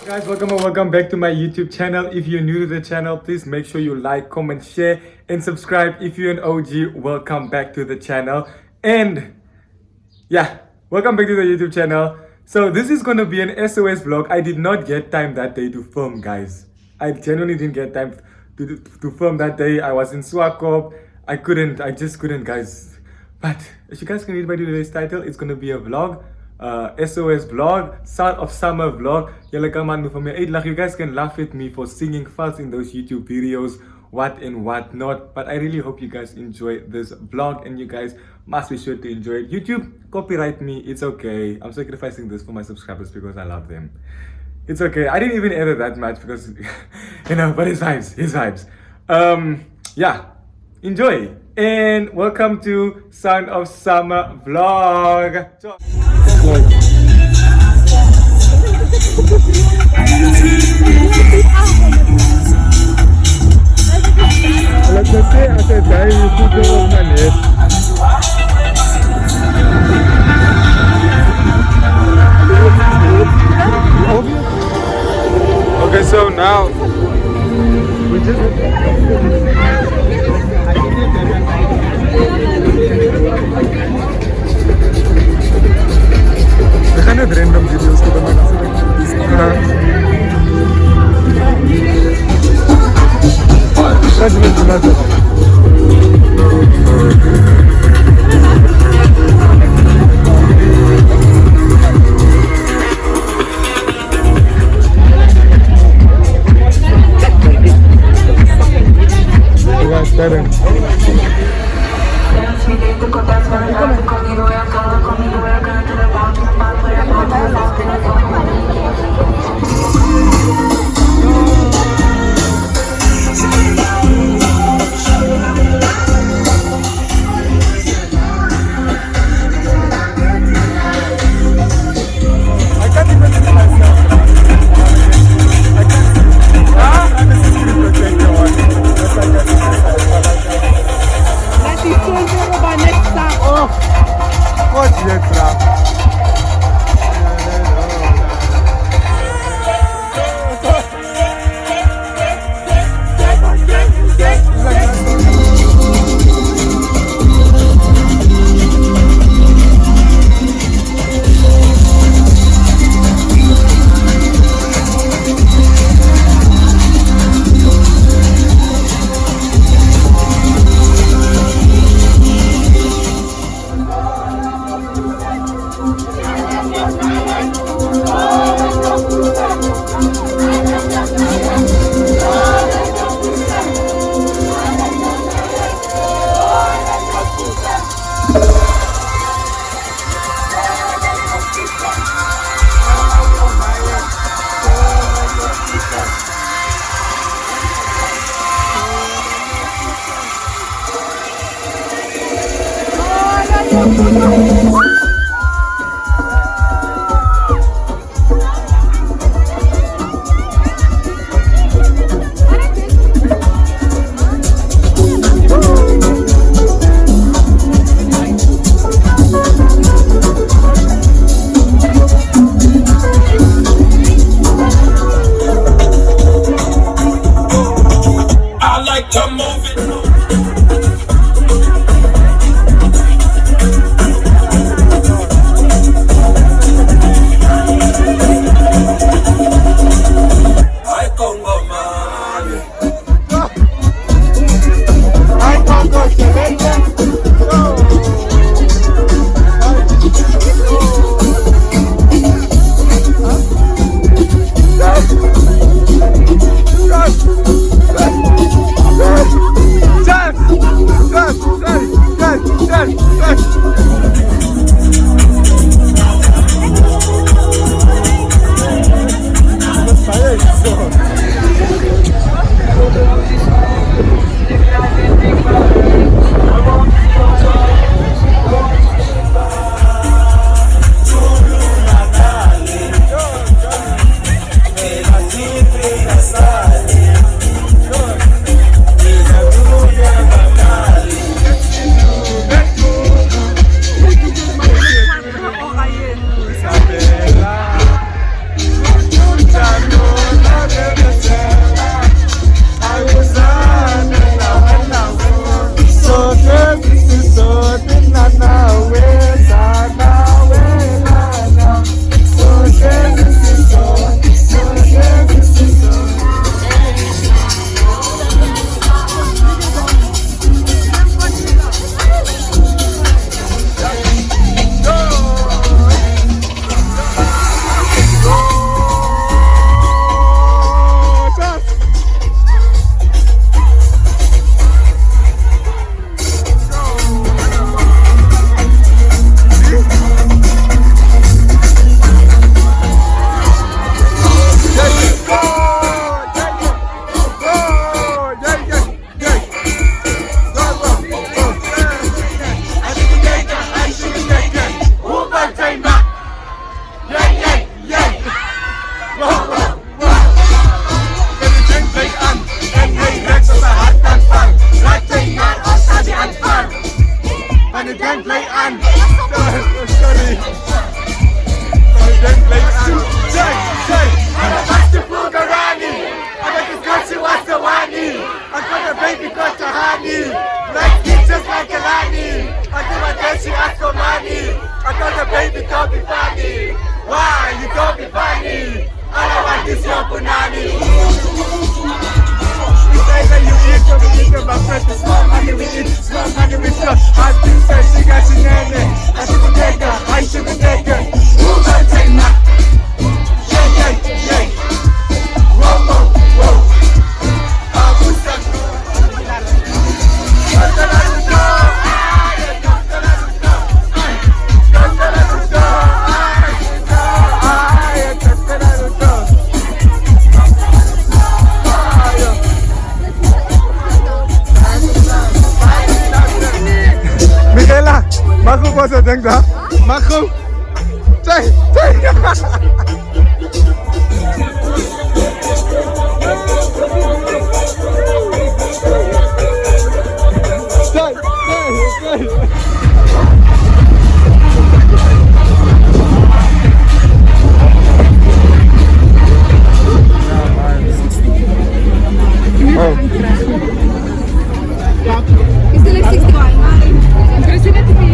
Guys, welcome back to my YouTube channel. If you're new to the channel, please make sure you like, comment, share, and subscribe. If you're an OG, welcome back to the channel. And yeah, welcome back to the YouTube channel. So this is gonna be an SOS vlog. I did not get time that day to film, guys. I genuinely didn't get time to film that day. I was in Swakop. I just couldn't, guys. But as you guys can read by today's title, it's gonna be a vlog. SOS vlog, Sound of Summer vlog. You guys can laugh at me for singing fast in those YouTube videos, what and what not. But I really hope you guys enjoy this vlog, and you guys must be sure to enjoy it. YouTube, copyright me, it's okay. I'm sacrificing this for my subscribers because I love them. It's okay. I didn't even edit that much because but it's vibes. Yeah, enjoy. And welcome to Sound of Summer vlog. Okay, so now we just random videos kita main Jangan layan. Sorry. Jangan layan. Jai. Ada pasti Bugarani. Ada discussi wasawani. I got a baby got a honey. Like it just like a lani. I do my best, she ask for money. I got a baby, don't be funny. Why you don't be funny? All I want is your punani. You say that you eat, so we eat my friends. Small money we eat, small money we sell. I think that she got she nene. I should be taker, I should be taker. Who gon' take my? Yeah. Whoa. Who's that? Michaela, mach op wat ze denkt dat. Mach op. Twee. Is it like 61? Красиво тебе.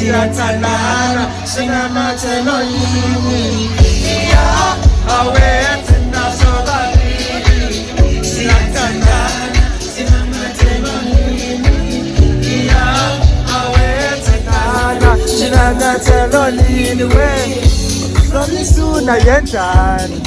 Siyatanana, sinamathelo yini. Yeah, awethu nasobabili. Siyatanana, sinamathelo yini. Yeah, awethu nana, sinamathelo yini. We, sonisuna yenjani?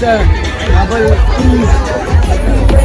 double cheese.